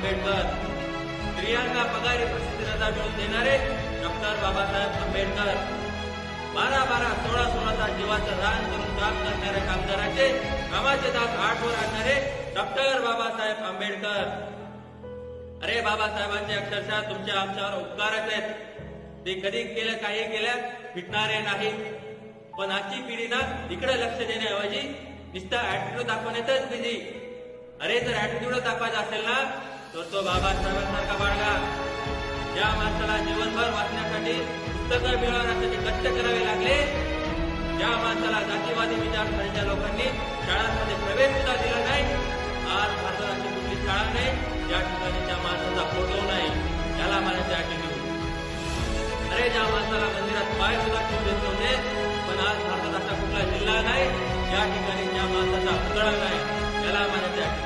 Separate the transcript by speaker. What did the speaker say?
Speaker 1: आंबेडकर, स्त्रियांना पगारी प्रसिद्धी रजा मिळवून देणारे डॉक्टर बाबासाहेब आंबेडकर, 12-12, 16-16 तास जीवाचं रान करून काम करणाऱ्या कामगारांचे कामाचे तास 8 वर आणणारे डॉक्टर बाबासाहेब आंबेडकर. अरे बाबासाहेबांचे अक्षरशः तुमच्या आमच्यावर उपकारच आहेत. ते कधी केलं काही केलं फिटणारे नाही. पण आजची पिढी ना इकडे लक्ष देण्याऐवजी नुसता ऍटिट्यूड दाखवण्यातच बिझी. अरे जर ऍटिट्यूड दाखवायचा असेल ना तर तो बाबासाहेबांसारखा बाळगा. ज्या माणसाला जीवनभर वाचण्यासाठी पुस्तकं मिळवण्यासाठी कष्ट करावे लागले, ज्या माणसाला जातीवादी विचारसरणीच्या लोकांनी शाळांमध्ये प्रवेश सुद्धा दिला नाही, आज भारताची कुठली शाळा नाही ज्या ठिकाणी त्या माणसाचा फोटो नाही, त्याला म्हणायचे ऍटिट्यूड. अरे ज्या माणसाला मंदिरात पाय सुद्धा ठेवून देत नव्हते, पण आज भारतात असा कुठला जिल्हा नाही ज्या ठिकाणी ज्या माणसाचा पुतळा नाही, त्याला म्हणायचे ऍटिट्यूड.